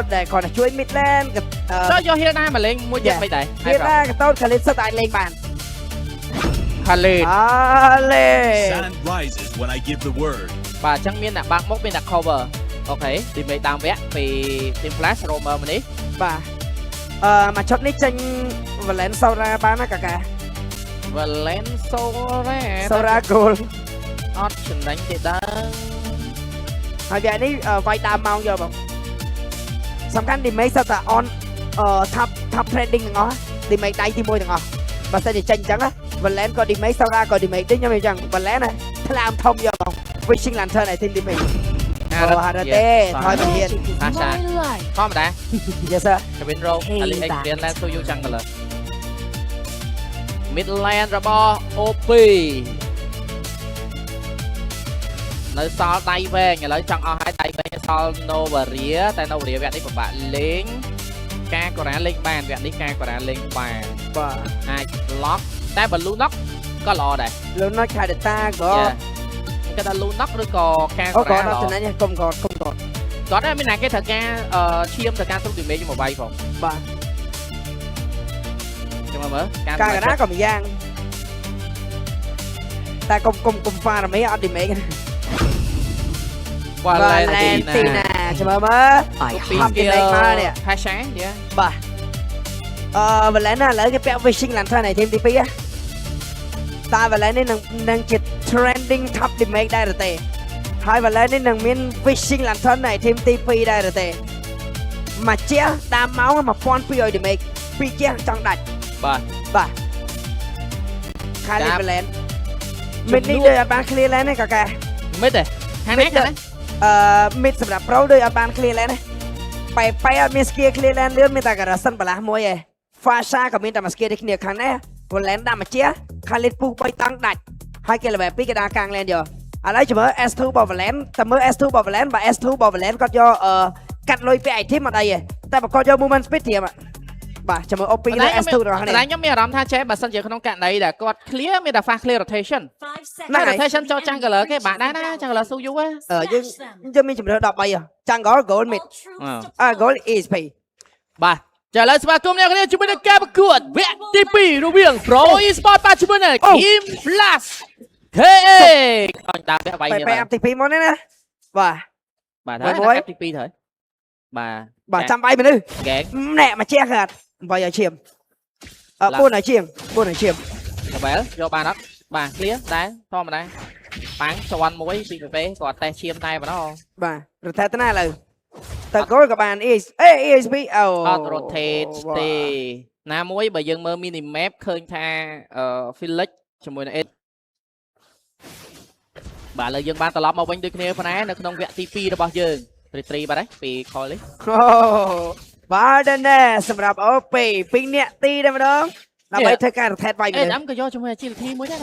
để còn là chuối Midland cho vô hiện nay mà lên mua giật mấy đấy hiện nay cái tốt Khalid sẽ tại lên bàn Khalid Sun rises when I give the word. và chẳng miên là bạc mốc bên đặt cover ok tìm mấy đam vẽ vì team flash romer mình đi và mà chốt nick tranh và lén sau ra bán nó cả và lên sau ra goal option đánh thì đã hồi giờ đi vay đam mong vô không sắm khăn đi mấy sao ta on top trending ngó đi mấy tay thì môi thằng ngó và sẽ để tranh trắng á và lén còn đi mấy sau ra còn đi mấy đến nhau mình rằng và lén này thế làm thông vô không Wishing Lantern này thêm đi mình HRT thôi mình hiền Asha có mà đã yes sir Kevin Rowe Ali Adrian Land Soyu Jungle Midland ra bo OP nơi sau tay về nhà lấy trong hai tay về sau Nova Ria tay Nova Ria vẹn đi của bạn lính ca của đá lên bàn vẹn đi ca của đá lên bàn và hai lock tay và lu knock có lò đây lu knock hai đợt ta có cái ta lu knock rồi có ca có của đá đó nha không còn có đây mới là cái thời ca chiêm thời ca xuống tìm mê cho một bay phòng và nhưng mà mới ca cái đá còn bị giang ta cùng pha là mấy anh đi mấy cái Valentina cho mơ không cái này mà nè hai sáng vậy bà và lấy là lấy cái bẹo Wishing Lantern này thêm TP á ta và lấy nên nâng chít trending top đi make đây rồi tệ hai và lấy nên nâng miên Wishing Lantern này thêm TP đây rồi tệ mà chia đam máu mà pon pi rồi đi make pi chia trong đạch bà khai lên và lên mình đi đời bán clear lên này cả mít này hàng nét này mid សម្រាប់ pro ដោយអត់បាន clear lane ទេបែអត់មាន skill clear lane លឿនមានតែការ៉ាសិនបន្លាស់មួយឯង Fasha ក៏មានតែមួយ skill ដូចគ្នាខាងនេះ lane ដាក់មកជា Khalid ពុះ3តង់ដាច់ហើយគេ level 2គេដាក់កាំង lane យកឥឡូវចាំមើល S2 របស់ Valent តែមើល S2 របស់ Valent បើ S2 របស់ Valent គាត់យកកាត់លុយពី item អត់អីទេតែបើគាត់យក movement speed ត្រៀមបាទចាំមើល OP នៅ S2 របស់នេះខ្ញុំមានអារម្មណ៍ថាចេះបើសិនជាក្នុងករណីដែលគាត់ clear មានតែ fast clear rotation ណា rotation ចូល jungle គេបាក់ដែរណា jungle ស៊ូយូយើងមានជំរឿ13jungle gold mid gold ESP បាទចាឥឡូវស្វាគមន៍អ្នកគ្នាជាមួយនឹងការប្រកួតវគ្គទី2រវាង Pro Esport បាទជាមួយនឹង Team Flash KA អញដើរវគ្គវាយនេះបាទទី2មកនេះណាបាទហើយទី2ទៅបាទចាំបាយមនុស្សណែមកជះខាត់បាយឲ្យឈាម4ឲ្យឈាមកាបែលយកបានអត់បាទ clear ដែរធម្មតាបាំងជន់មួយពីពេគាត់តេះឈាមតែប៉ុណ្ណោះបាទ rotate ទៅណាឥឡូវតើ goal ក៏បាន ESP អត់ rotate ទេណាមួយបើយើងមើល mini map ឃើញថាFelix ជាមួយនឹង បាទឥឡូវយើងបានត្រឡប់មកវិញដូចគ្នាប៉ុណ្ណានៅក្នុងវគ្គទី2របស់យើងត្រីបាទពី call នេះបាទដែរសម្រាប់ OP 2នាក់ទីតែម្ដងដើម្បីធ្វើការ rotate វាយវិញក៏យកជាមួយ agility មួយដែរ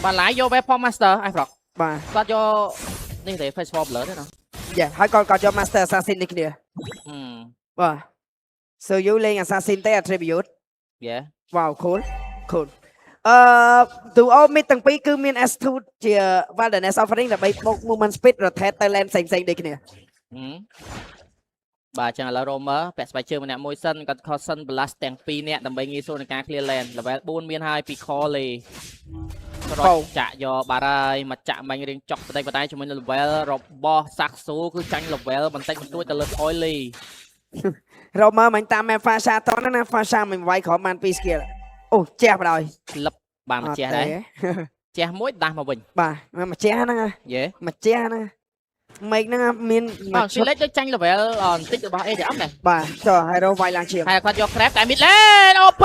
បាទឡាយយក weapon master អីប្រកបាទគាត់យកនេះទេ face for blur ទេណាយ៉ាហើយគាត់យក master assassin នេះគ្នាបាទ so you លេង assassin ទេ attribute yeah wow cool ទូអូមីតទាំងពីរគឺមាន S2 ជា wilderness offering ដើម្បីបុក movement speed rotate ទៅ lane ផ្សេងដូចគ្នាបាទចឹងឥឡូវ Romer ពាក់ស្បែកជើងម្នាក់មួយសិនគាត់ caution blast ទាំងពីរនាក់ដើម្បីងាយស្រួលក្នុងការ clear lane level 4មានហើយពី call លេប្រត់ចាក់យកបាទហើយមកចាក់មាញ់រៀងចុកបន្តិចបន្តែជាមួយនឹង level របស់ Saxo គឺចាញ់ level បន្តិចបន្តួចទៅលើ Oily Romer មិញតាម map Fasha តណា Fasha មិនវាយក្រោមបាន2 skill អូជះបណ្ដោយលឹបបានមកជះដែរជះមួយដាស់មកវិញបាទមកជះហ្នឹងយេមកជះហ្នឹងមេឃហ្នឹងមានមកស៊ីលេចទៅចាញ់ level បន្តិចរបស់ ADM ដែរបាទចុះ hero វាយឡើងឈាមហើយគាត់យក crab តែ mid lane OP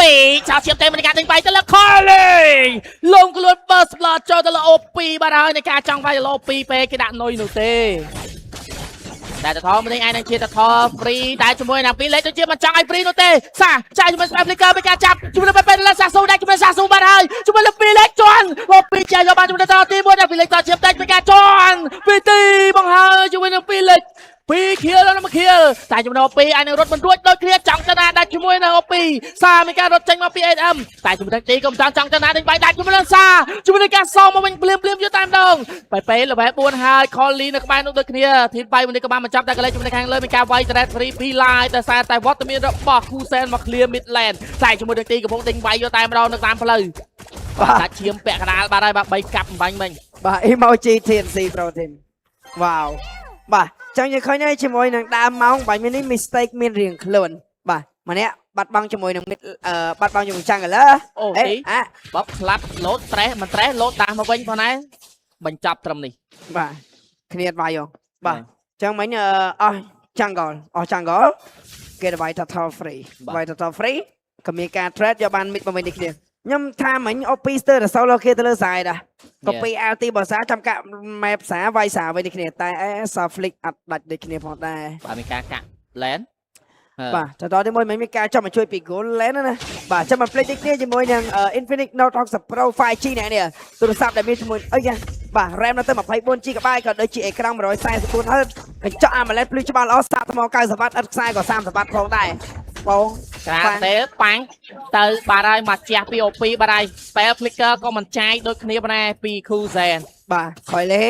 ឆោតឈាមតែមានការដេញបាយទៅលើ calling លងខ្លួន burst blood ចូលទៅលើ OP បាទហើយនៃការចង់វាយទៅលើ OP ពេកគេដាក់នុយនោះទេតែតថមនេះឯងនឹងជាតថ free តែជាមួយនឹងពីលេខដូចជាមិនចង់ឲ្យ free នោះទេសាចាយជាមួយ spam flicker មានការចាប់ជាមួយនឹងពេលសាស៊ូដែរជាមួយសាស៊ូបាទហើយជាមួយនឹងពីលេខជន់ពីចាយយកបានជាមួយនឹងតទី1ដល់ពីលេខតជាប់តែមានការជន់ពីទីបង្ហើជាមួយនឹងពីលេខ 2 kill แล้วមក kill តែជំនួស2អាចនឹងរត់មិនរួចដូចគ្នាចង់ចណាដាច់ជាមួយនឹងអូពីសាមានការរត់ចេញមកពី 8M តែជំនួសទីក៏មិនចង់ចណាដេញបាយដាច់ជាមួយនឹងសាជាមួយនឹងការសងមកវិញភ្លាមយកតែម្ដងបែលេវ4ហើយ Colly នៅក្បែរនោះដូចគ្នាធីមបាយមួយនេះក៏បានបញ្ចប់តែកលេចជាមួយនឹងខាងលើមានការវាយ Dread Free 2 line តែវត្តមានរបស់ Kusen មក clear mid lane តែជាមួយនឹងទីកំពុងដេញវាយយកតែម្ដងនៅតាមផ្លូវដាច់ឈាមពាក់កណ្ដាលបាទហើយបាទ3កាប់អំបញ្ញមិញបាទ emoji TNC Pro Team វ៉ាវបាទចឹងយើងឃើញហើយជាមួយនឹងដើមម៉ោងបាញ់មាននេះ mistake មានរៀងខ្លួនបាទម្នាក់បាត់បង់ជាមួយនឹងបាត់បង់ជាមួយចាំងឥឡូវអូបបផ្លាត់លោតត្រេះមិនត្រេះលោតដាស់មកវិញផងដែរបញ្ចប់ត្រឹមនេះបាទគ្នាវាយបាទចឹងមិញអស់ចាំងកលគេទៅវាយ total free វាយ total free ក៏មានការ trade យកបាន mid មកវិញនេះគ្នាខ្ញុំថាមិញ OP ស្ទើរតែ solo គេទៅលើសាយដែរក៏ពី LT បសាចាំកាក់ map សាវាយសាវិញនេះគ្នាតែសា flick អត់ដាច់ដូចគ្នាផងដែរបាទមានការកាក់ lane បាទតទៅមួយមិនមានការចាំមកជួយពី goal lane ណាបាទចាំមក play នេះគ្នាជាមួយនឹង Infinix Note 60 Pro 5G នេះទូរស័ព្ទដែលមានជាមួយអីយ៉ាបាទ RAM នៅទៅ 24GB ក៏ដូចជាអេក្រង់ 144Hz កញ្ចក់ AMOLED ភ្លឺច្បាស់ល្អសាកថ្ម90W ឥតខ្សែក៏ 30W ផងដែរបងក្រាទេប៉ាំងទៅបាទហើយមកជះពី OP បាទហើយ spell flicker ក៏មិនចាយដូចគ្នាប៉ុណ្ណាពី Kusen បាទខយលេ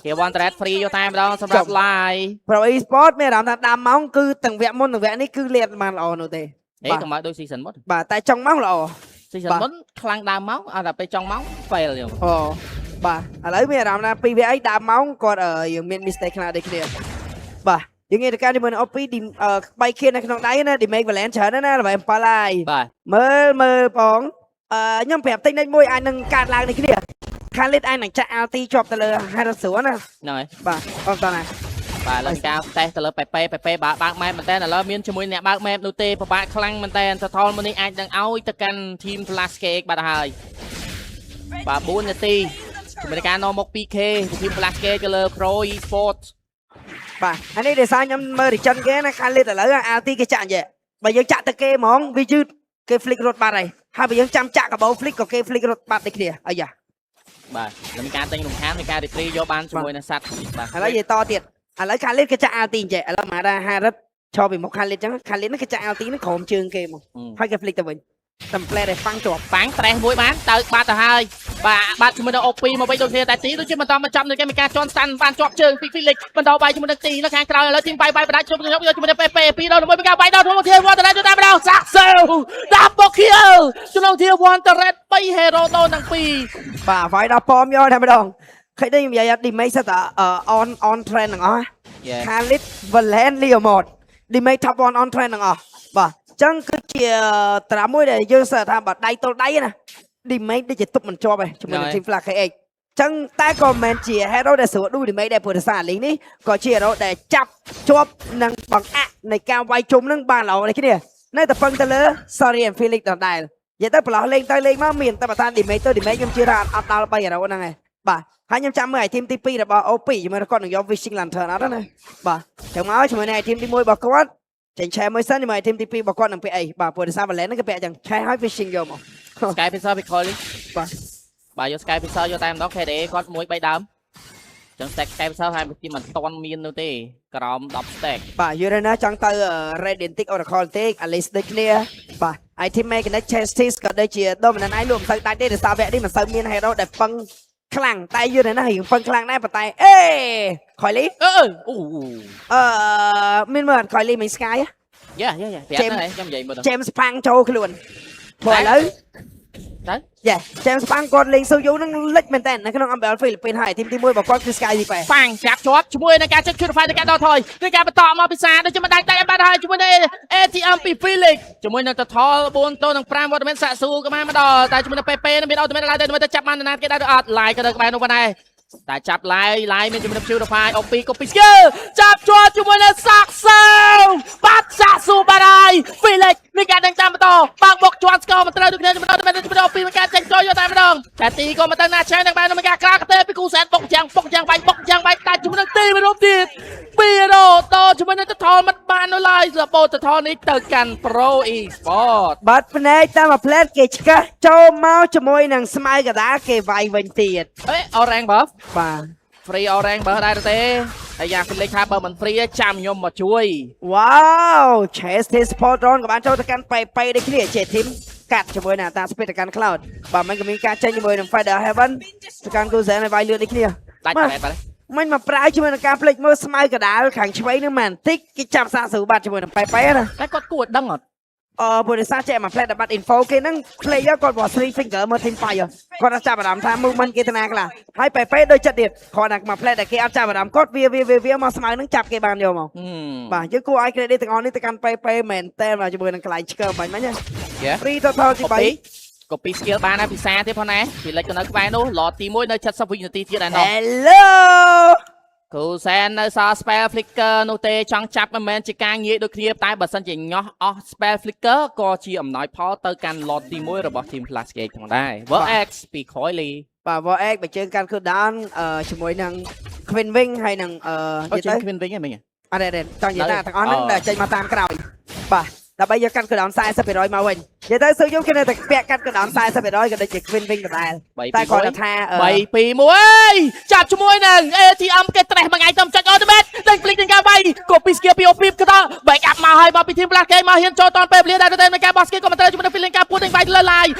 គេ one thread free យកតែម្ដងសម្រាប់ live Pro Esport មានអារម្មណ៍ថាដើមម៉ោងគឺទាំងវគ្គមុននិងវគ្គនេះគឺលាតបានល្អនោះទេបាទកុំឲ្យដូច season មុនបាទតែចុងម៉ោងល្អ season មុនខ្លាំងដើមម៉ោងអត់តែពេលចុងម៉ោង fail យើងអូបាទឥឡូវមានអារម្មណ៍ថាពីវគ្គអីដើមម៉ោងគាត់យើងមាន mistake ខ្លះដូចគ្នាបាទយើងនិយាយទៅការជាមួយនឹង OP 3ខៀននៅក្នុងដៃណា damage balance ច្រើនណាស់ល្បែង7ហើយបាទមើលបងខ្ញុំប្រាប់តិចនិចមួយអាចនឹងកាត់ឡើងនេះគ្នាខាលិតអាចនឹងចាក់ LT ជាប់ទៅលើ Harris ស្រួលណាហ្នឹងហើយបាទបងតោះណាបាទលើការតេស្តទៅលើប៉េបើកម៉ែមែនតើឥឡូវមានជាមួយអ្នកបើកម៉ែនោះទេពិបាកខ្លាំងមែនតើសថលមួយនេះអាចនឹងឲ្យទៅកាន់ team Flash Cake បាទហើយបាទ4នាទីជាមួយនឹងការនាំមក 2K ពី team Flash Cake ទៅលើ Pro Esports បាទហើយនេះដោយសារខ្ញុំមើលរីចិនគេណាខាលិតឥឡូវ LT គេចាក់អញ្ចឹងបើយើងចាក់ទៅគេហ្មងវាយឺតគេ flick រត់បាត់ហើយបើយើងចាំចាក់កាបូ flick ក៏គេ flick រត់បាត់ដូចគ្នាអាយ៉ាបាទមានការទិញរំខានមានការ retrieve យកបានជាមួយនឹងសัตว์បាទឥឡូវនិយាយតទៀតឥឡូវខាលិតគេចាក់ LT អញ្ចឹងឥឡូវមកដល់Harris ឈរពីមុខខាលិតអញ្ចឹងខាលិតនេះគេចាក់ LT នេះក្រោមជើងគេមកហើយគេ flick ទៅវិញតែ play ដែលហ្វាំងជាប់ហ្វាំង stress មួយបានទៅបាត់ទៅហើយបាទជាមួយនឹង OP មកវិញដូចគ្នាតែទីដូចជាមិនតាមចាប់នៅគេមានការជន់ស្តាន់បានជាប់ជើងពី Felix បន្តបាយជាមួយនឹងទីនៅខាងក្រោយឥឡូវទីមបាយបដាច់ជាមួយនឹង PP 2ដល់1មានការបាយដល់រួមធាវត្តរ៉េតទៅតែម្ដងសាក់សូវ double kill ក្នុងធាវត្តរ៉េត3 hero ដូនទាំងពីរបាទវាយដល់ប៉មយកតែម្ដងឃើញទេខ្ញុំនិយាយ damage សិតតែ on trend ទាំងអស់Khalid Valen Leomord damage top 1 on trend ទាំងអស់បាទចឹងគឺជាត្រាមួយដែលយើងសើថាបើដៃទល់ដៃណា damage ដូចជាទប់មិនជាប់ឯងជាមួយនឹង team Flash KX ចឹងតែក៏មិនមែនជា hero ដែលស្រួលឌូ damage ដែរព្រោះសារលីងនេះក៏ជា hero ដែលចាប់ជាប់នឹងបង្អាក់នៃការវាយជុំនឹងបានល្អនេះគ្នានៅតែពឹងទៅលើ Sorry and Felix ដដែលនិយាយទៅប្រឡោះលេងទៅលេងមកមានតែបើថា damage ទៅ damage ខ្ញុំជឿថាអត់ដល់3 hero ហ្នឹងឯងបាទហើយខ្ញុំចាំមើលឲ្យ team ទី2របស់ OP ជាមួយគាត់នឹងយក Fishing Lantern អត់ណាបាទចឹងមកជាមួយនឹង team ទី1របស់គាត់ចេញឆែមួយសិនជាមួយ team ទី2របស់គាត់នឹងពាក់អីបាទព្រោះដោយសារ Valen ហ្នឹងគេពាក់ចឹងឆែឲ្យ Fishing យកមក Sky Pixel ពី Colly បាទយក Sky Pixel យកតែម្ដង KDA គាត់1 3ដើមចឹង stack Sky Pixel ហើយពីមិនតន់មាននោះទេក្រោម10 stack បាទ Urena ចង់ទៅ Radiantic Oracle ទេ Alice ដូចគ្នាបាទ item mechanic Chestis ក៏ដូចជា Dominant ឯងលោកមិនសូវដាច់ទេដោយសារវគ្គនេះមិនសូវមាន hero ដែលពឹងខ្លាំងតែUrena រៀងពឹងខ្លាំងដែរប៉ុន្តែColly មានមើល Colly មិន Sky យ៉ាប្រាប់ទៅខ្ញុំនិយាយមើល James Pang ចូលខ្លួនព្រោះឥឡូវទៅយ៉ា James Pang គាត់លេងស៊ូយូនឹងលិចមែនតើនៅក្នុង Umbrella Philippines ហើយទីមទី1របស់គាត់គឺ Sky V8 ប៉ាំងចាប់ជាប់ជាមួយនឹងការជិត Purify ទៅការដល់ថយគឺការបន្តមកពិសាដូចជាមិនដាច់តែបាត់ហើយជាមួយនឹង ATM ពី Felix ជាមួយនឹង Total 4 ទល់នឹង 5 វត្តមានសាក់ស៊ូក៏បានមកដល់តែជាមួយនឹង PP មាន Ultimate ឡើងទៅចាប់បានណាគេដែរអត់ Live ក៏នៅក្បែរនោះបានដែរតែចាប់ live មានជាមួយនឹង Purify OP copy skill ចាប់ជាប់ជាមួយនឹងសាក់សូវបាត់សាក់ស៊ូបាត់ហើយ Felix មានការដេញតាមបន្តបើកបុកជាន់ស្គរមិនត្រូវដូចគ្នាជាមួយនឹង OP មានការចេញចូលយកតែម្ដងតែទីក៏មិនទៅណាឆែនឹងបានមានការក្រាកទេពីគូសែនបុកយ៉ាងបាញ់តែជាមួយនឹងទីមួយរូបទៀត2រ៉ូតជាមួយនឹង Total មិនបាននៅឡើយលប Total នេះទៅកាន់ Pro Esport បាត់ភ្នែកតាមមួយផ្លែតគេឆ្កាស់ចូលមកជាមួយនឹងស្មៅកដាគេវាយវិញទៀតអរ៉ាំង buff បាទ free orange បើដែរទេហើយយ៉ាង Felix ថាបើមិន free ចាំខ្ញុំមកជួយ Wow Chase Team Support Drone ក៏បានចូលទៅកាន់ប៉ៃដូចគ្នាជា team កាត់ជាមួយនឹងតា Speed ទៅកាន់ Cloud បាទមិនក៏មានការចេញជាមួយនឹង Feather Heaven ទៅកាន់ Gozen ឲ្យវាយលឿនដូចគ្នា ដាច់តែ មិនមកប្រើជាមួយនឹងការផ្លេចមើលស្មៅកដាលខាងឆ្វេងនឹងមិនតិចគេចាប់សាកស្រូវបាត់ជាមួយនឹងប៉ៃណា តែគាត់គួរដឹងអត់ បរិស័ទចេះមកផ្លែតបាត់ info គេហ្នឹង player គាត់បោះ 3 finger មើល team fight គាត់ចាប់អារម្មណ៍ថា movement គេទៅណាខ្លះហើយប៉ែដូចចិត្តទៀតគាត់ណាមកផ្លែតតែគេអត់ចាប់អារម្មណ៍គាត់វាមកស្មៅហ្នឹងចាប់គេបានយកមកបាទយើងគួរឲ្យ credit ទាំងអស់នេះទៅកាន់ប៉ែមែនតើជាមួយនឹងកន្លែងឆ្កើបាញ់មិញណា free total ទី3 copy skill បានហើយពិសាទៀតផងណាពីលិចក៏នៅក្បែរនោះ lot ទី1នៅ70វិនាទីទៀតដែរណោះ Hello គូសែននៅសល់ spell flicker នោះទេចង់ចាប់មិនមែនជាការងាយដូចគ្នាតែបើសិនជាញោះអស់ spell flicker ក៏ជាអំណោយផលទៅកាន់ lot ទី1របស់ team Clash Gate ផងដែរ Vortex ពី Coily បាទ Vortex បើជើងកាន់ cooldown ជាមួយនឹង Queen Wing ហើយនឹងនិយាយទៅ Queen Wing ហ្នឹងមិញអត់ទេចង់និយាយថាទាំងអស់ហ្នឹងដែលចេញមកតាមក្រោយបាទដើម្បីយកកាត់ cooldown 40% មកវិញនិយាយទៅសួរខ្ញុំគេនៅតែពាក់កាត់ cooldown 40%ក៏ដូចជា Queen Wing ដដែលតែគាត់ថា3 2 1ចាប់ជាមួយនឹង ATM គេត្រេះមួយថ្ងៃទៅចុច ultimate ដេញ flick នឹងការវាយ copy skill ពី OP ក៏ដល់ back up មកហើយមកពី team Clash Gate មកហ៊ានចូលតនពេលវេលាដែរទៅតែការ boss skill ក៏មិនត្រូវជាមួយនឹង feeling ការពួតនឹងវាយលើ live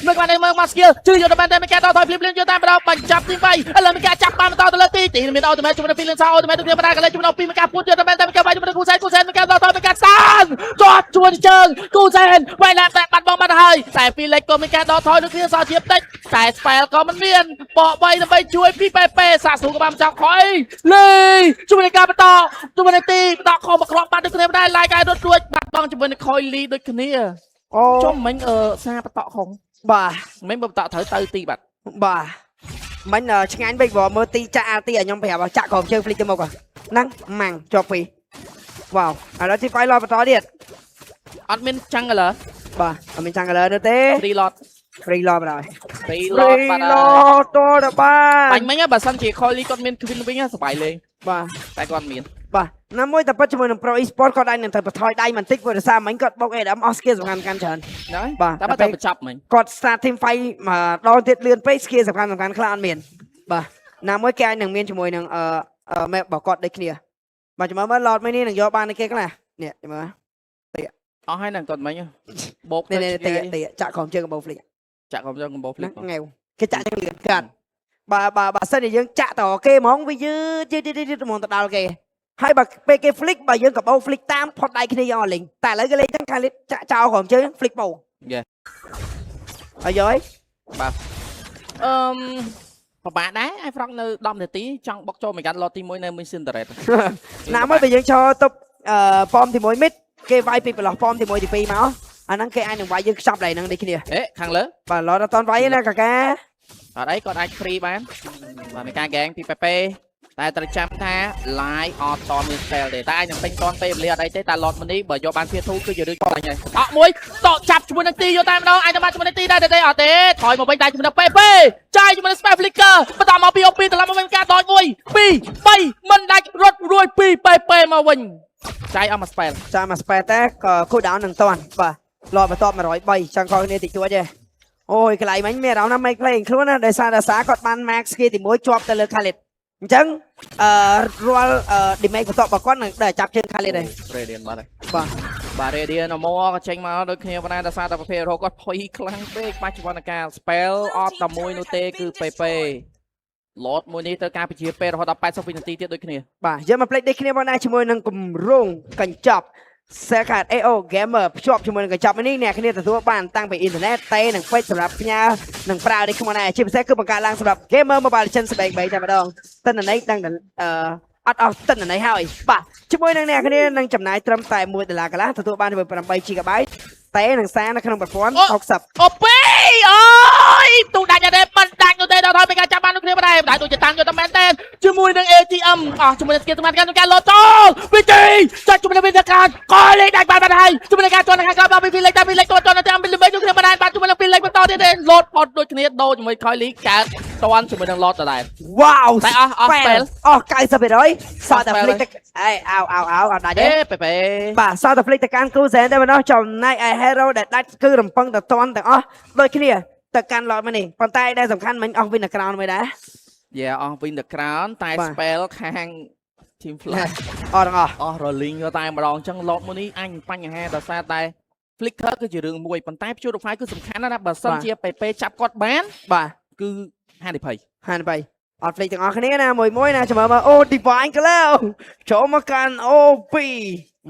មើលគាត់មើលមក skill ជឿយកទៅបានតែមិនការដល់ថយ flip យកតាមម្ដងបញ្ចប់ team វាយឥឡូវមានការចាប់បានបន្តទៅលើទីមាន ultimate ជាមួយនឹង feeling សោ ultimate ទៅគ្នាបណ្ដាកន្លែងជាមួយនឹង OP មានការពួតយកទៅបានតែមិនការវាយជាមួយនឹងគូសែនមានការដល់ថយមានការសានជាប់ជួនជើងគូសែនវាយឡាប់តែបាត់បងបាត់ហើយតែ feeling ក៏មានការដល់ថយនឹងគ្នាសោជាបន្តិចតែ spell ក៏មិនមានបក3ដើម្បីជួយពីប៉ែសាស្រូក៏បានចោលខ້ອຍលេជាមួយនឹងការបន្តជាមួយនឹងទីបន្តខំមកគ្រាប់បាត់ដូចគ្នាដែរ like ឲ្យរត់រួចបាត់បងជាមួយនឹងខ້ອຍលីដូចគ្នាអូចុះមិញសារបន្តខំបាទមិញបន្តត្រូវទៅទីបាត់បាទមិញឆ្ងាញ់ពេកព្រោះមើលទីចាក់អាទីឲ្យខ្ញុំប្រាប់ចាក់ក្រុមជើង flick ទៅមកហ្នឹងម៉ាំងជាប់ពីវ៉ាវឥឡូវទី 5 ឡតបន្តទៀតអត់មានចាំងកលឺបាទអត់មានចាំងកលឺទេ free lot បាត់ហើយ free lot បាត់ហើយតើបានបាញ់មិញបើសិនជា Coily គាត់មាន Queen វិញសប្បាយលេងបាទតែគាត់មានបាទណាមួយតែពិតជាមួយនឹង Pro Esport គាត់ដែរនឹងទៅបន្ថយដៃបន្តិចព្រោះដោយសារមិញគាត់បុក Adam អស់ skill សំខាន់កាន់ច្រើនហ្នឹងបាទតែបើបញ្ចប់មិញគាត់ start team fight មកដល់ទៀតលឿនពេក skill សំខាន់ខ្លះអត់មានបាទណាមួយគេអាចនឹងមានជាមួយនឹងmap របស់គាត់ដូចគ្នាបាទចាំមើល lot មួយនេះនឹងយកបានគេខ្លះនេះចាំមើលអស់ហើយនឹងគាត់មិញបោកទៅទីចាក់ក្រុមជើងកំបោ flick ចាក់ក្រុមជើងកំបោ flick ងាវគេចាក់ជើងលឿនកាត់បើសិនជាយើងចាក់តគេហ្មងវាយឺតហ្មងទៅដល់គេហើយបើពេលគេ flick បើយើងកំបោ flick តាមផុតដៃគ្នាយកអត់លេងតែឥឡូវគេលេងចឹងខាងចាក់ចោលក្រុមជើង flick បោហើយយកហើយបាទប្រហែលដែរឲ្យ Frog នៅ10នាទីចង់បុកចូលមួយកាត់ lot ទី1នៅមួយ Cinderella ណាមួយបើយើងឈរតុបប៉មទី1 mid គេវាយពីប្រឡោះប៉មទី1ទី2មកអាហ្នឹងគេអាចនឹងវាយយើងខ្ចប់ដែរហ្នឹងដូចគ្នាខាងលើបាទឡតអត់តវាយណាកាកាអត់អីគាត់អាច free បានបាទមានការ gang ពីប៉ែតែត្រូវចាំថា live អត់តមាន spell ទេតែអាចនឹងពេញតពេលវេលាអត់អីទេតែ lot មួយនេះបើយកបានភាធូគឺជារឿងបាញ់ហើយអត់មួយតចាប់ជាមួយនឹងទីយកតែម្ដងអាចទៅបានជាមួយនឹងទីដែរទេអត់ទេថយមកវិញតែជាមួយនឹងប៉ែចាយជាមួយនឹង spell flicker បន្តមកពី OP ត្រឡប់មកវិញការដក1 2 3មិនដាច់រត់រួយពីប៉ែមកវិញចាយអស់មក spell ចាយមក spell តែក៏ cooldown នឹងតាន់បាទឡតបន្ទាប់103ចង់ខកគ្នាតិចតួចទេអូយកន្លែងមិញមានអារម្មណ៍ថា make play ខ្លួនណាដោយសារគាត់បាន max skill ទី1ជាប់ទៅលើ Khalid អញ្ចឹងរាល់ damage បន្ទាប់របស់គាត់នឹងដែលចាប់ជើង Khalid ដែរ Radiant បាទបាទ Radiant មកក៏ចេញមកដូចគ្នាប៉ុន្តែដោយសារតែប្រភេទរោគាត់ភ័យខ្លាំងពេកបាច់জীৱនកាល spell អត់តែមួយនោះទេគឺប៉ែlot មួយនេះត្រូវការពជាពេលរហូតដល់80វិនាទីទៀតដូចគ្នាបាទយើងមក play ដូចគ្នាបងដែរជាមួយនឹងគម្រោងកញ្ចប់ Secret AO Gamer ភ្ជាប់ជាមួយនឹងកញ្ចប់នេះអ្នកគ្នាទទួលបានតាំងពីអ៊ីនធឺណិតតេនឹងពេចសម្រាប់ផ្ញើនិងប្រើនេះខ្ញុំដែរជាពិសេសគឺបង្កើតឡើងសម្រាប់ Gamer Mobile Legends ស្បែក3តែម្ដងតិនន័យដឹងអត់អស់តិនន័យហើយបាទជាមួយនឹងអ្នកគ្នានឹងចំណាយត្រឹមតែ$1កន្លះទទួលបានជាមួយ8 GB តេនឹងសារនៅក្នុងប្រព័ន្ធ60អូពេអូយទូដាច់អត់ទេមិនដាច់នោះទេដល់ហើយមានការចាប់បាននោះគ្នាមិនដែរដាច់ដូចជាតាំងយកតែមែនទេជាមួយនឹង ATM ជាមួយនឹង skill សម្រាប់ការលោតចូលវិធីចាច់ជាមួយនឹងវិធីការកលលេខដាច់បានហើយជាមួយនឹងការជន់ខាងក្រៅមកពីលេខតែពីលេខតជន់តែពីលេខនោះគ្នាមិនដែរបានជាមួយនឹងពីលេខបន្តទៀតទេលោតផុតដូចគ្នាដូរជាមួយ Coily កើតតន់ជាមួយនឹង lot ដដែលវ៉ាវតែអស់ spell អស់ 90% សល់តែ flick អេអោអត់ដាច់ទេប៉ែបាទសល់តែ flick ទៅកាន់ Cruiser តែម្ដងចំណែកឯ hero ដែលដាច់គឺរំពឹងតែតន់ទាំងអស់ដូចគ្នាទៅកាន់ lot មកនេះប៉ុន្តែដែលសំខាន់មិញអស់ win crown មួយដែរ យ៉ាអស់វិញតែក្រោនតែ spell ខាង team flash អត់ទាំងអស់ អស់ rolling តែម្ដងអញ្ចឹងឡូតមួយនេះអញបញ្ហាដោយសារតែ flicker គឺជារឿងមួយប៉ុន្តែ purify គឺសំខាន់ណាស់បើសិនជា PP ចាប់គាត់បាន បាទ គឺហានិភ័យ ហានបាយអត់ភ្លេចទាំងអស់គ្នាណាមួយណាចាំមើលអូ divine ក៏លើចូលមកកាន់ OP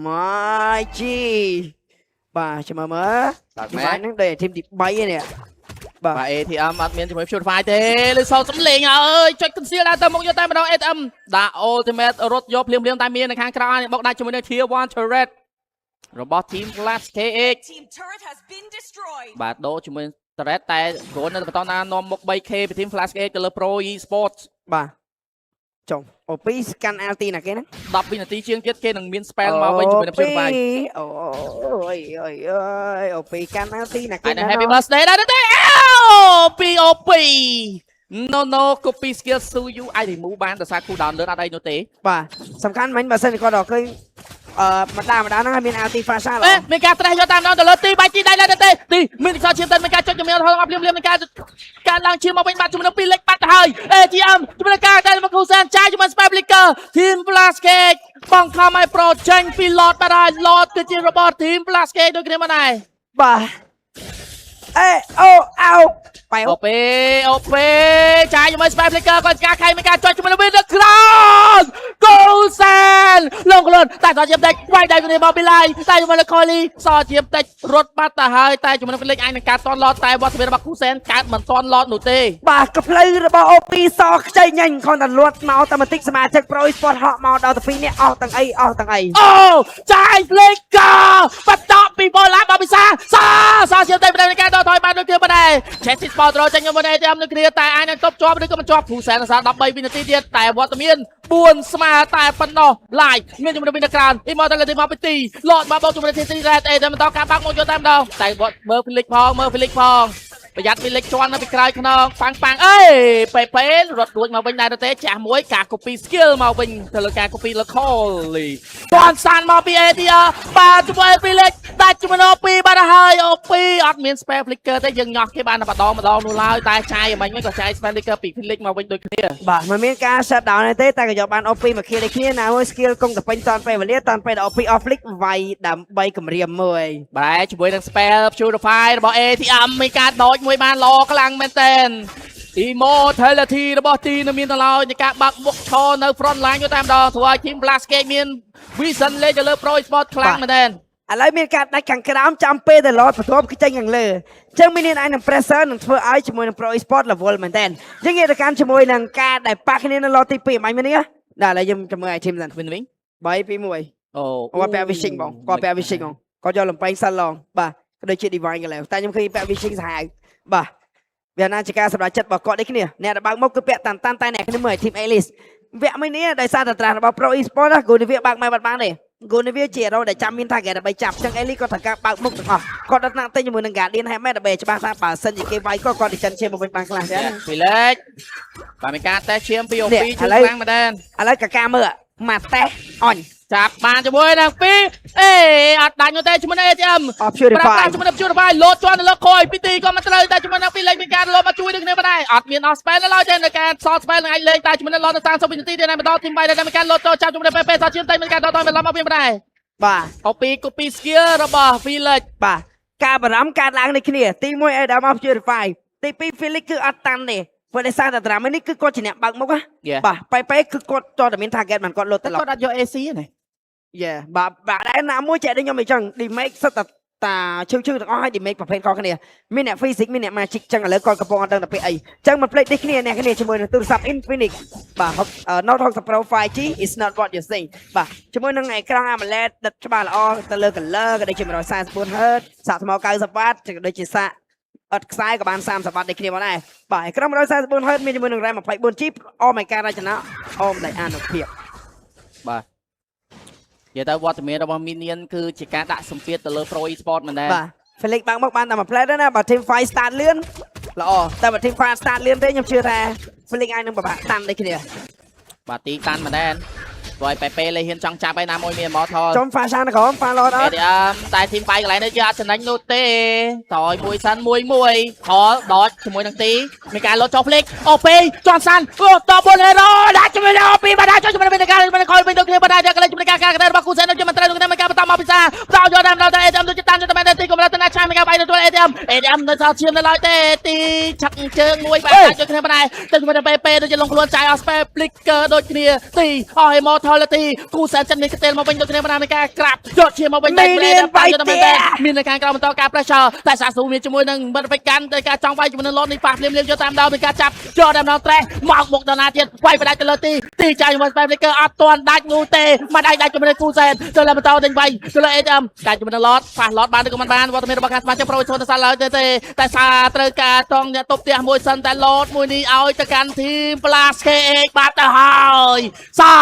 my g បាទចាំមើល divine ហ្នឹងដូច team ទី3ឯនេះបាទ បាទ ATM អត់មានជាមួយ purify ទេលឺសូនសំលេងអើយចុច conceal ដល់ទៅមុខយកតែម្ដង ATM ដាក់ ultimate រត់យកភ្លាមតែមាននៅខាងក្រៅបោកដាក់ជាមួយនឹង tier 1 turret របស់ team Flash KX Team turret has been destroyed. បាទដូរជាមួយ turret តែគ្រាន់តែបន្តណានាំមុខ 3K ពី team Flash KX ទៅលើ Pro Esports បាទចុង OP scan LT ណាគេហ្នឹង 10វិនាទីជាងទៀតគេនឹងមាន spell មកវិញជាមួយនឹង purify អូយ OP scan LT ណាគេ and happy birthday ដែរទេអូ OP no copy skill ស៊ូ you អាច remove បានដោយសារ cooldown លឿនអត់អីនោះទេ បាទសំខាន់មិញបើសិនគាត់ដល់ឃើញម្ដងហ្នឹងឲ្យមាន LT flash ឡ មានការត្រេះយកតាមដល់ទៅលើទីបាច់ទីដៃដែរទេទីមានខ្សោយឈាមតែមានការចុចជំនាញហងភ្លាមនៃការឡើងឈាមមកវិញបាត់ជាមួយនឹងពីរលេខបាត់ទៅហើយ ATM ជាមួយនឹងការតែមកគ្រូសានចាយជាមួយ Spy Flicker Team Flash Cake បងខំឲ្យ Pro ចេញពី Lord បាត់ហើយ Lord គឺជារបស់ Team Flash Cake ដូចគ្នាមកដែរ បាទអូអោបាយ អូពេចាយជាមួយ Spy Flicker គាត់ការខៃមានការចុចជាមួយនឹង Winter Crown គូសានលងខ្លួនតែសោះជាបតិចវាយដៃគ្នាមកពីឡាយតែជាមួយនឹង Collie សោះជាបតិចរត់បាត់ទៅហើយតែជាមួយនឹង Felix អាចនឹងការតន់ឡតតែវត្តមានរបស់គូសានកើតមិនតន់ឡតនោះទេ បាទកផ្លូវរបស់ OP សខ្ចីញញខនតែលួតមកតែបន្តិចសមាជិក Pro Esports ហក់មកដល់ទៅ2នាក់អស់ទាំងអីអូចាយ Flicker បតក់ពីបូឡាមកពិសាសោះជាបតិចប្រទេសការដកថយបានដូចគ្នាដែរ Chelsea Sport រចេញមកនេះតាមនឹងគ្នាតែអាចនឹងទប់ជាប់ឬក៏មិនជាប់គូសាន13វិនាទីទៀតតែវត្តមាន4ស្មើតែប៉ុណ្ណោះ live មានជំនួយពីក្រៅ Immortality មកពីទី Lord មកបោកជំនួយទី Red តែបន្តការបាក់មកយកតែម្ដងតែវត្តមើល Felix ផងប្រយ័ត្ន Felix ជន់នៅពីក្រោយខ្នងប៉ាំងអេពេរត់រួចមកវិញដែរទេចាស់មួយការ copy skill មកវិញទៅលើការ copy local គាត់សានមកពី ATR បាទជាមួយ Felix ដាច់ជាមួយ OP បាទហើយ OP អត់មាន spare flicker ទេយើងញោះគេបានតែម្ដងនោះឡើយតែចាយមិញក៏ចាយ spare flicker ពី Felix មកវិញដូចគ្នា បាទមិនមានការ shut down ទេតែក៏យកបាន OP មកឃ្លៀដូចគ្នាណាមួយ skill គង់តែពេញតាន់ពេលវេលាតាន់ពេល OP off flick វាយដើម្បីគម្រាមមួយ បាទជាមួយនឹង spare purify របស់ ATM មានការដកមួយបានល្អខ្លាំងមែនទែន Immortality របស់ទីនៅមានដល់ហើយនៃការបាក់មុខឈរនៅ front line ទៅតែម្ដងធ្វើឲ្យ Team Flash Cake មាន vision លេងទៅលើ Pro Esports ខ្លាំងមែនទែន ឥឡូវមានការដាច់ខាងក្រោមចាំពេលទៅ Lord បន្ទាប់គឺចេញខាងលើអញ្ចឹងមានអ្នកឯងនឹង pressure នឹងធ្វើឲ្យជាមួយនឹង Pro Esports level មែនទែនអញ្ចឹងងាកទៅកាន់ជាមួយនឹងការដែលប៉ះគ្នានៅ Lord ទី2បាញ់នេះដល់ឥឡូវយើងចាំមើលឲ្យ team សិនវិញ3 2 1អូគាត់ពាក់ wishing បងគាត់ពាក់ wishing បងគាត់យកលំពេងសិនឡងបាទក៏ដូចជា divine ក៏แล้วតែខ្ញុំឃើញពាក់ wishing សាហាវបាទវាណាជាការសម្រេចចិត្តរបស់គាត់ដូចគ្នាអ្នកដែលបើកមុខគឺពាក់តាន់តែអ្នកគ្នាមើល team Alice វគ្គមួយនេះដោយសារតែត្រាស់របស់ Pro Esports ណាគូនេះវាបើកមិនបាត់ទេគូនេះវាជារោដែលចាំមាន target ដើម្បីចាប់អញ្ចឹង Alice គាត់ត្រូវការបើកមុខទាំងអស់គាត់ដល់ថ្នាក់ទិញជាមួយនឹង Guardian Helmet ដើម្បីច្បាស់ថាបើសិនជាគេវាយគាត់ទៅចិនឈាមមកវិញបានខ្លះដែរ Felix បាទមានការតេស្តឈាមពី OP ជួយខ្លាំងមែនទែន ឥឡូវកាមើលមកតេស្តអញ ចាប់បានជាមួយនឹងពីអត់ដាច់នោះទេជាមួយនឹង ATM ជាមួយនឹង Purify លោតជាន់ទៅលើខយពីទីក៏មិនត្រូវតែជាមួយនឹងពីលេខមានការលោតមកជួយដូចគ្នាដែរអត់មានអស់ spell ឡើយទេនៅការសល់ spell នឹងអាចលេងតែជាមួយនឹងលោតទៅ30វិនាទីទៀតបន្ត team 3ដែលមានការលោតចូលចាប់ជាមួយនឹង PP សល់ឈាមតែមានការដកថយបន្លំមកវិញដែរ បាទ OP copy skill របស់ Felix បាទការបារម្ភការឡើងនេះគ្នាទី1 Adam of Purify ទី2 Felix គឺអត់តាន់ទេព្រោះដោយសារតែត្រាំនេះគឺគាត់ជាអ្នកបើកមុខបាទបែគឺគាត់តតែមាន target មិនគាត់លោតទៅគាត់អត់យក AC ទេបាទដែរណាមួយចែកដូចខ្ញុំអញ្ចឹង remake សិតតាឈឺទាំងអស់ឲ្យ remake ប្រភេទខុសគ្នាមានអ្នក physics មានអ្នក magic អញ្ចឹងឥឡូវគាត់កំពុងអត់ដឹងតែពេលអីអញ្ចឹងមិនភ្លេចដូចគ្នាអ្នកគ្នាជាមួយនឹងទូរស័ព្ទ Infinix បាទ Note 60 Pro 5G is not what you think បាទជាមួយនឹងអេក្រង់ AMOLED ដិតច្បាស់ល្អទៅលើ color ក៏ដូចជា 144Hz សាកថ្ម90 W ក៏ដូចជាសាកអត់ខ្សែក៏បាន30 Wដូចគ្នាមកដែរបាទអេក្រង់ 144Hz មានជាមួយនឹង RAM 24GB អូmy god រចនាអូមដៃអានុភាពបាទនិយាយទៅវត្តមានរបស់ Minion គឺជាការដាក់សម្ពាធទៅលើ Pro Esports មែនទេបាទ Felix បាំងមកបានតែមួយ play ដែរណាបើ team fight start លឿនល្អតែបើ team fight start លឿនទេខ្ញុំជឿថា Felix អាចនឹងពិបាកតាន់ដូចគ្នាបាទទីតាន់មែនទេ rồi Pepe lấy hiên trong chạm bay nam môi miền mỏ thôi ចំ fashion ណាក្រុម fan ឡតអត់ เดี๋ยวតែทีมไปកន្លែងនេះយកចំណេញនោះទេតយមួយសិនមួយខដតជាមួយនឹងទីមានការលត់ចុះភ្លេចអូពេចន់សាន់អូតបលហេរ៉ូដាក់ជាមួយនឹងអូពីបាត់ដាក់ជាមួយនឹងមានការខលវិញទៅគ្នាបាត់ដាក់កន្លែងជាមួយការរបស់គូសែននឹងមិនត្រូវនឹងមានការបន្តមកពិសាបន្តយកតាមដល់ ATM ទៅតាមទៅតាមទីកុំរតនាឆាយមានការបាយទៅ ATM នៅសល់ឈាមនៅឡើយទេទីឆាក់ជើងមួយបាត់ដាក់ជួយគ្នាបាត់ដែរទៅជាមួយនឹង PP ដូចជាលងខ្លួនចាយអស់ Flicker ដូចគ្នាទីអស់ Immortality គូសែនចិននេះស្ទែលមកវិញដូចគ្នាបាត់ដែរមានការក្រាបយកឈាមមកវិញតែមាននៅខាងក្រៅបន្តការ pressure តែសាស៊ូមានជាមួយនឹងមិត្តភក្តិកាន់តែការចង់វាយជាមួយនឹងឡតនេះប៉ះភ្លាមយកតាមដល់មានការចាប់យកតាមដល់ត្រេះមកមុខដល់ណាទៀតវាយបដាច់ទៅលើទីចាយជាមួយ Flicker អត់ទាន់ដាច់នោះទេមកដាច់ជាមួយនឹងគូសែនទៅលើបន្តដេញវាយទៅលើ ATM ដាច់ជាមួយនឹងឡតប៉ះឡតបានឬក៏មិនបានវត្តមានរបស់ខាងស្មាជិកប្រូឈុនទៅសាឡើយទេតែសាត្រូវការតង់អ្នកទប់ផ្ទះមួយសិនតែឡតមួយនេះឲ្យទៅកាន់ធីម Plus KX បាត់ទៅហើយសា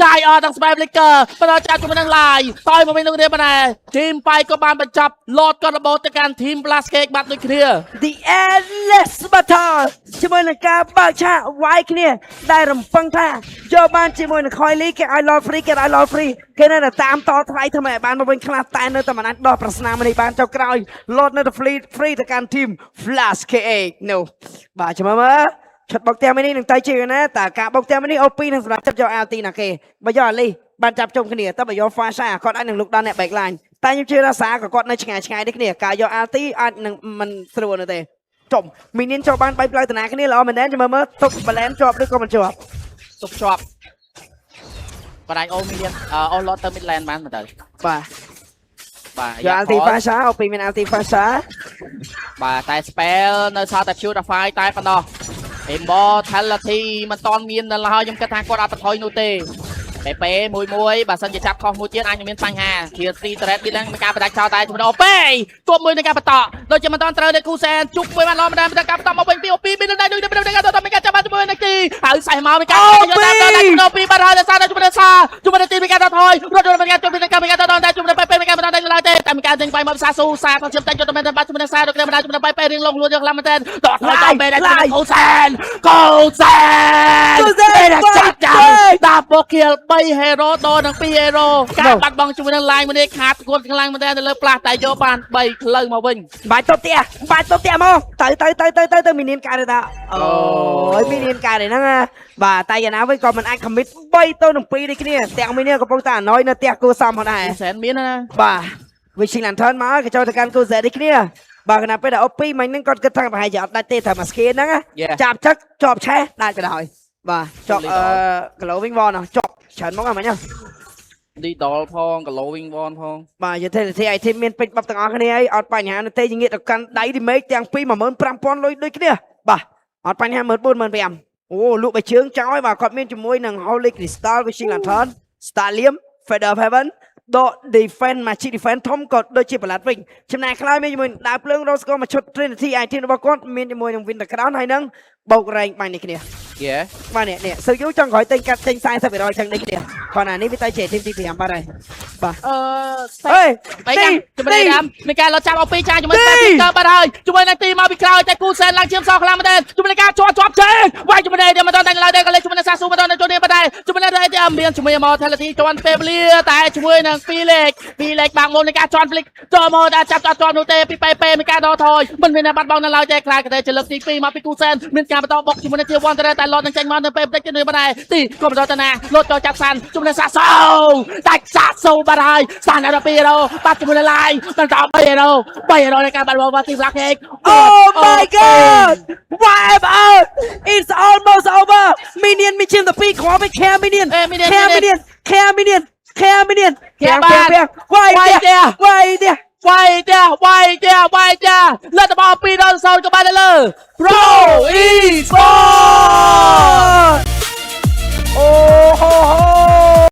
ចាយអត់ទាំង Flicker បន្តចាប់ជាមួយនឹងឡាយតយមកវិញនឹងគ្នាប៉ុន្តែធីមបាយក៏បានបញ្ចប់ឡតក៏របូតទៅកាន់ធីម Plus KX បាត់ដូចគ្នា The endless battle ជាមួយនឹងការបើកឆាកវាយគ្នាដែលរំពឹងថាយកបានជាមួយនឹង Coily គេឲ្យ load free គេឲ្យ load free គេនៅតែតាមតថ្លៃធ្វើម៉េចបានមកវិញខ្លះតែនៅតែមិនអាចដោះប្រស្នាមនេះបានចុះក្រោយ load នៅតែ free ទៅកាន់ team Flash KA នោះបាទចាំមើលឆាត់បុកទាំងនេះនឹងតៃជាណាតើការបុកទាំងនេះ OP នឹងសម្រាប់ចាប់យក LT ណាគេបើយកអាលីបានចាប់ជុំគ្នាតែបើយក Fasha គាត់អាចនឹងលុកដល់អ្នក backline តែខ្ញុំជឿថាសាក៏គាត់នៅឆ្ងាយដូចគ្នាការយក LT អាចនឹងមិនស្រួលនោះទេចុំមីនីនចូលបាន3ផ្លូវតាណាគ្នាល្អមែនទេចាំមើលទុក balance ជាប់ឬក៏មិនជាប់ ទុកជាប់បណ្ដាញអូមីលៀនអូឡតទៅ midland បានមើលទៅបាទបាទយក Alti Fasha អូពីមាន Alti Fasha បាទតែ spell នៅសល់តែ purify តែប៉ុណ្ណោះ immortality មិនតន់មានដល់ហើយខ្ញុំគិតថាគាត់អត់ប្រថុយនោះទេពេមួយបើសិនជាចាប់ខុសមួយទៀតអាចនឹងមានបញ្ហា TRT threat មាននឹងការបដាច់ចោលតែជំនួសអូពេទប់មួយនឹងការបន្តដូចជាមិនតន់ត្រូវတဲ့គូសែនជុកមួយបានឡំបានការបន្តមកវិញពីអូពីមាននៅដូចមានការតមានការចាប់បានជាមួយនឹងទីហើយសៃមកមានការយកតាមដល់ជំនួសពីបាត់ហើយសារជាមួយនឹងសាជាមួយនឹងទីមានការតថយរត់មានការជុំមានការតតែជាមួយនឹងពេមានការបន្តដល់ឡើយទេតែមានការចេញបាយមកសាស៊ូសាក៏ជិះតែយកទៅមែនបាត់ជាមួយនឹងសាដូចគ្នាមិនជាមួយនឹងពេរៀងលងខ្លួនយកខ្លាំងមែនតើតថយទៅពេលដែលគូសែនដាក់ពូគៀល3 hero ដល់នឹង2 hero ការបាត់បង់ជាមួយនឹង line មួយនេះខាតគួតខ្លាំងមែនតើទៅលើផ្លាស់តែយកបាន3ផ្លូវមកវិញបាយតបផ្ទះមកទៅមីនីនការទេតាអូយមីនីនការទេហ្នឹងបាទតែយ៉ាងណាវិញក៏មិនអាច commit 3ទៅនឹង2ដូចគ្នាទាំងមីនីកំពុងតែអណយនៅផ្ទះគូសំផងដែរសែនមានណាបាទ Wishing Lantern មកក៏ចូលទៅកាន់គូសែនដូចគ្នាបាទគណៈពេលដែលអូពីមិញហ្នឹងគាត់គិតថាប្រហែលជាអត់ដាច់ទេថាមក skin ហ្នឹងចាប់ចឹកជាប់ឆេះដាច់ក៏ដោយបាទជាប់glowing wall ចប់ច្រើនមកហ្នឹងមិញDigital ផង glowing wall ផងបាទ utility item មានពេញបបទាំងអស់គ្នាអីអត់បញ្ហាទេយើងងាកទៅកាន់ដៃ remake ទាំងពីរ 15000 លុយដូចគ្នាបាទអត់បញ្ហា 14000 អូលក់បីជើងចោលបាទគាត់មានជាមួយនឹង Holy Crystal Wishing Lantern Stallium Feather of Heaven ដក defense magic defense ធំក៏ដូចជាប្រឡាត់វិញចំណែកខ្លះមានជាមួយដាវភ្លើង Rose Gold មួយឈុត Trinity item របស់គាត់មានជាមួយនឹង Winter Crown ហើយនឹងបោករែងបាញ់នេះគ្នាបាទនេះសឹកយូចង់ក្រោយតែកាត់ចេញ 40% ចឹងនេះគ្នាគាត់អានេះវាទៅជា team ទី5បាទហើយបាទបែកជំរាបតាមមានការលត់ចាប់អូពីចាជាមួយតែពីកើបាត់ហើយជាមួយនឹងទីមកពីក្រោយតែគូសែនឡើងឈាមសខ្លាំងមែនទេជាមួយនឹងការជាប់ជើងវាយជាមួយនឹងមិនដល់តែឡើយទេក៏លេចជាមួយនឹងសាស៊ូមិនដល់ចូលនេះបាត់ដែរជាមួយនឹងATM មានជាមួយ Immortality ជាន់ពេលវេលាតែជាមួយនឹង2លេខបាក់មុននៃការជន់ flick ចូលមកដល់ចាប់ជាប់នោះទេពីពេមានការដកថយមិនមានបាត់បង់នៅឡើយទេខ្លាចតែជាលើកទី2មកពីគូសែនមានការបន្តបុកជាមួយនឹងជា1តែឡត់នឹងចេញមកនៅពេលបន្តិចនេះបាត់ដែរទីក៏បន្តទៅណាលត់ចូលចាប់សានជាមួយនឹងសាស៊ូដាច់សាស៊ូបាត់ហើយសានដល់2 hero បាត់ជាមួយនឹង line បន្ត3 hero នៃការបាត់បង់ទី Black Egg Oh my god wipe out it's almost over minion មានឈាម12ខ្វល់ไป care minion care minion វាយលទ្ធផល2-0ក៏បានទៅលើ Pro Esports អូហូ